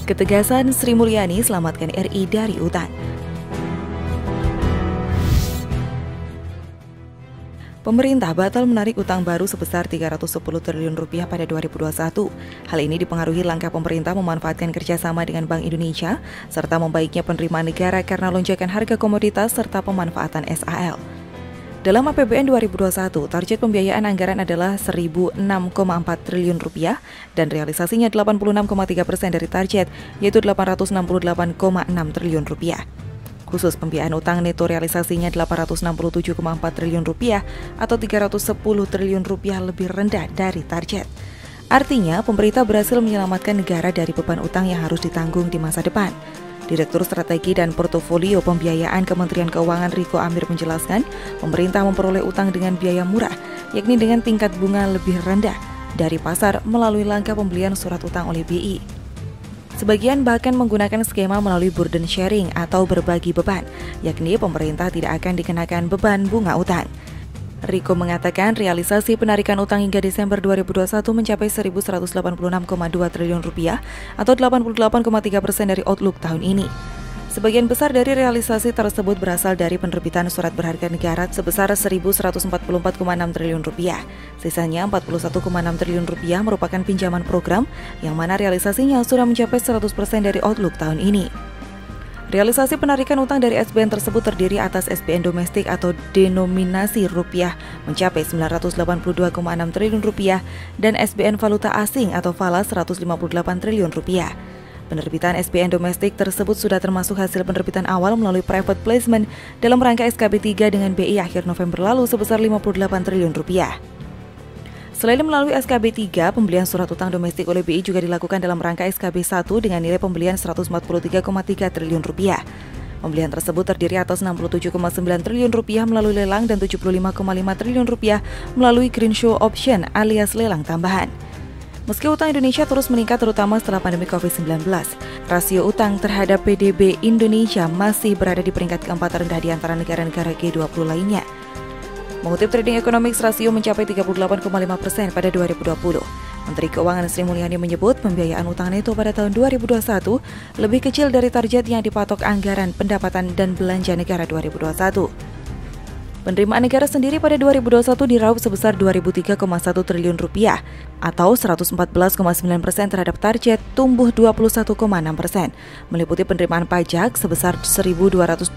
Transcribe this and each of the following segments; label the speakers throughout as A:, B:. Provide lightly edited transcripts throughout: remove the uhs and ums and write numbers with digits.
A: Ketegasan Sri Mulyani selamatkan RI dari utang. Pemerintah batal menarik utang baru sebesar 310 triliun rupiah pada 2021. Hal ini dipengaruhi langkah pemerintah memanfaatkan kerjasama dengan Bank Indonesia serta membaiknya penerimaan negara karena lonjakan harga komoditas serta pemanfaatan SAL. Dalam APBN 2021, target pembiayaan anggaran adalah 1.006,4 triliun rupiah dan realisasinya 86,3% dari target, yaitu 868,6 triliun rupiah. Khusus pembiayaan utang neto realisasinya 867,4 triliun rupiah atau 310 triliun rupiah lebih rendah dari target. Artinya, pemerintah berhasil menyelamatkan negara dari beban utang yang harus ditanggung di masa depan. Direktur Strategi dan Portofolio Pembiayaan Kementerian Keuangan Riko Amir menjelaskan, pemerintah memperoleh utang dengan biaya murah, yakni dengan tingkat bunga lebih rendah dari pasar melalui langkah pembelian surat utang oleh BI. Sebagian bahkan menggunakan skema melalui burden sharing atau berbagi beban, yakni pemerintah tidak akan dikenakan beban bunga utang. Riko mengatakan realisasi penarikan utang hingga Desember 2021 mencapai 1.186,2 triliun rupiah atau 88,3% dari outlook tahun ini. Sebagian besar dari realisasi tersebut berasal dari penerbitan surat berharga negara sebesar 1.144,6 triliun rupiah. Sisanya 41,6 triliun rupiah merupakan pinjaman program yang mana realisasinya sudah mencapai 100% dari outlook tahun ini. Realisasi penarikan utang dari SBN tersebut terdiri atas SBN domestik atau denominasi rupiah mencapai 982,6 triliun rupiah dan SBN valuta asing atau VALA 158 triliun rupiah. Penerbitan SBN domestik tersebut sudah termasuk hasil penerbitan awal melalui private placement dalam rangka SKB 3 dengan BI akhir November lalu sebesar 58 triliun rupiah. Selain melalui SKB 3, pembelian surat utang domestik oleh BI juga dilakukan dalam rangka SKB 1 dengan nilai pembelian 143,3 triliun rupiah. Pembelian tersebut terdiri atas 67,9 triliun rupiah melalui lelang dan 75,5 triliun rupiah melalui green show option alias lelang tambahan. Meski utang Indonesia terus meningkat terutama setelah pandemi COVID-19, rasio utang terhadap PDB Indonesia masih berada di peringkat keempat terendah di antara negara-negara G20 lainnya. Mengutip Trading Economics, rasio mencapai 38,5% pada 2020. Menteri Keuangan Sri Mulyani menyebut pembiayaan utang neto pada tahun 2021 lebih kecil dari target yang dipatok Anggaran Pendapatan dan Belanja Negara 2021. Penerimaan negara sendiri pada 2021 diraup sebesar 2.003,1 triliun rupiah atau 114,9% terhadap target, tumbuh 21,6%. Meliputi penerimaan pajak sebesar 1.277,5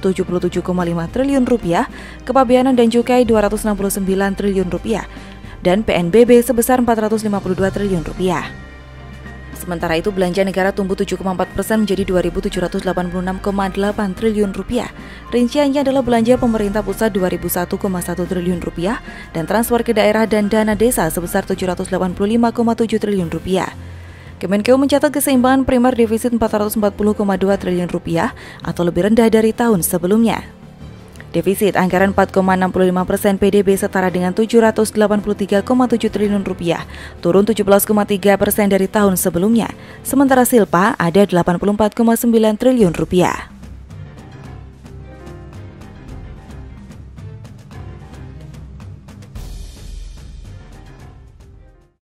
A: triliun rupiah, kepabeanan dan cukai 269 triliun rupiah, dan PNBB sebesar 452 triliun rupiah. Sementara itu, belanja negara tumbuh 7,4% menjadi 2.786,8 triliun rupiah. Rinciannya adalah belanja pemerintah pusat 2.001,1 triliun rupiah dan transfer ke daerah dan dana desa sebesar 785,7 triliun rupiah. Kemenkeu mencatat keseimbangan primer defisit 440,2 triliun rupiah atau lebih rendah dari tahun sebelumnya. Defisit anggaran 4,65% PDB setara dengan 783,7 triliun rupiah, turun 17,3% dari tahun sebelumnya. Sementara silpa ada 84,9 triliun rupiah.